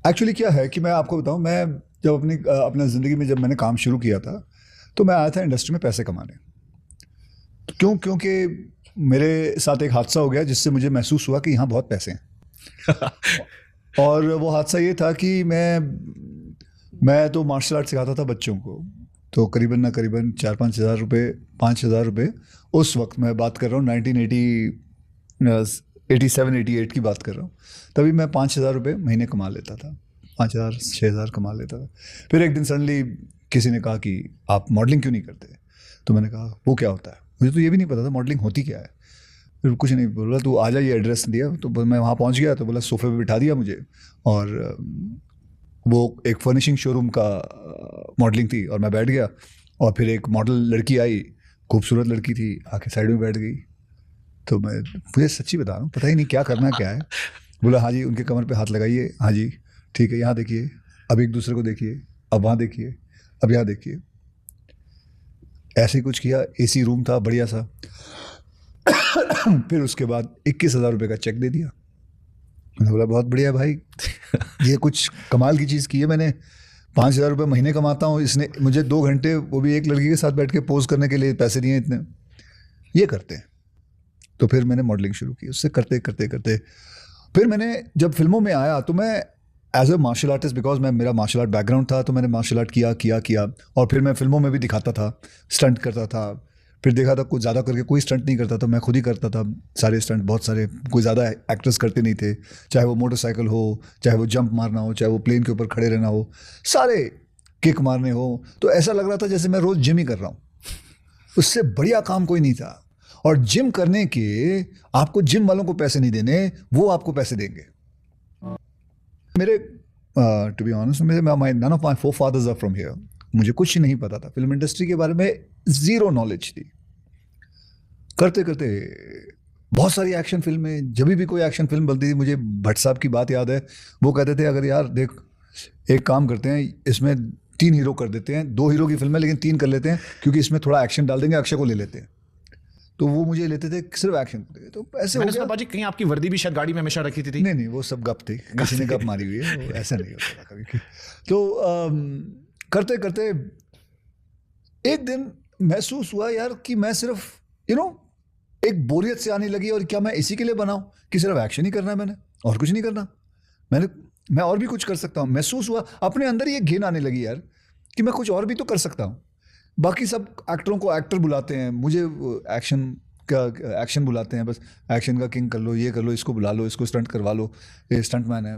Actually क्या है कि मैं आपको बताऊं, मैं जब अपने ज़िंदगी में जब मैंने काम शुरू किया था तो मैं आया था इंडस्ट्री में पैसे कमाने। क्योंकि मेरे साथ एक हादसा हो गया जिससे मुझे महसूस हुआ कि यहाँ बहुत पैसे हैं। और वो हादसा ये था कि मैं तो मार्शल आर्ट सिखाता था बच्चों को, तो करीबन ना करीबन 4-5 हज़ार रुपये उस वक्त, मैं बात कर रहा हूँ 1987-88 की बात कर रहा हूँ, तभी मैं 5 हज़ार रुपये महीने कमा लेता था, 5 हज़ार 6 हज़ार कमा लेता था। फिर एक दिन सडनली किसी ने कहा कि आप मॉडलिंग क्यों नहीं करते? तो मैंने कहा वो क्या होता है, मुझे तो ये भी नहीं पता था मॉडलिंग होती क्या है। फिर कुछ नहीं बोला, तू आ जा, ये एड्रेस दिया, तो मैं वहाँ पहुँच गया, तो बोला सोफे पे बिठा दिया मुझे, और वो एक फर्निशिंग शोरूम का मॉडलिंग थी, और मैं बैठ गया, और फिर एक मॉडल लड़की आई, खूबसूरत लड़की थी, आके साइड में बैठ गई। तो मुझे सच्ची बता रहा हूँ, पता ही नहीं क्या करना क्या है। बोला हाँ जी, उनके कमर पे हाथ लगाइए, हाँ जी ठीक है, यहाँ देखिए, अब एक दूसरे को देखिए, अब वहाँ देखिए, अब यहाँ देखिए। ऐसे ही कुछ किया, एसी रूम था बढ़िया सा। फिर उसके बाद 21,000 रुपये का चेक दे दिया। मैंने बोला बहुत बढ़िया भाई, ये कुछ कमाल की चीज़ की है मैंने। 5,000 रुपये महीने कमाता हूँ, इसने मुझे 2 घंटे, वो भी एक लड़की के साथ बैठ के पोज करने के लिए पैसे दिए इतने, ये करते हैं। तो फिर मैंने मॉडलिंग शुरू की, उससे करते करते करते फिर मैंने जब फिल्मों में आया तो मैं as a martial artist, because मेरा मार्शल आर्ट बैकग्राउंड था, तो मैंने मार्शल आर्ट किया, और फिर मैं फिल्मों में भी दिखाता था, स्टंट करता था। फिर देखा था कुछ ज़्यादा करके कोई स्टंट नहीं करता था, मैं खुद ही करता था सारे स्टंट, बहुत सारे, कोई ज़्यादा एक्टर्स करते नहीं थे, चाहे वो मोटरसाइकिल हो, चाहे वो जंप मारना हो, चाहे वो प्लेन के ऊपर खड़े रहना हो, सारे किक मारने हो। तो ऐसा लग रहा था जैसे मैं रोज़ जिम ही कर रहा हूँ, उससे बढ़िया काम कोई नहीं था। और जिम करने के आपको जिम वालों को पैसे नहीं देने, वो आपको पैसे देंगे। मेरे to be honest, none of my forefathers are from here. मुझे कुछ नहीं पता था फिल्म इंडस्ट्री के बारे में, जीरो नॉलेज थी। करते करते बहुत सारी एक्शन फिल्में, जब भी कोई एक्शन फिल्म बनती थी, मुझे भट्ट साहब की बात याद है, वो कहते थे अगर यार देख, एक काम करते हैं, इसमें 3 हीरो कर देते हैं, 2 हीरो की फिल्म है लेकिन 3 कर लेते हैं, क्योंकि इसमें थोड़ा एक्शन डाल देंगे, अक्षय को ले लेते हैं। तो वो मुझे लेते थे सिर्फ एक्शन पे, तो ऐसे हो मैंने गया। सुना बाजी कहीं आपकी वर्दी भी शायद गाड़ी में हमेशा रखी थी। नहीं, वो सब गप थी, किसी ने गप मारी हुई है, वो ऐसा नहीं होता था कभी। तो करते करते एक दिन महसूस हुआ यार कि मैं सिर्फ एक बोरियत से आने लगी, और क्या मैं इसी के लिए बनाऊं कि सिर्फ एक्शन ही करना है, मैंने और कुछ नहीं करना। मैं और भी कुछ कर सकता हूँ। महसूस हुआ अपने अंदर ये घिन आने लगी यार कि मैं कुछ और भी तो कर सकता हूँ। बाकी सब एक्टरों को एक्टर बुलाते हैं, मुझे एक्शन बुलाते हैं, बस एक्शन का किंग कर लो, ये कर लो, इसको बुला लो, इसको स्टंट करवा लो, ये स्टंट मैन है।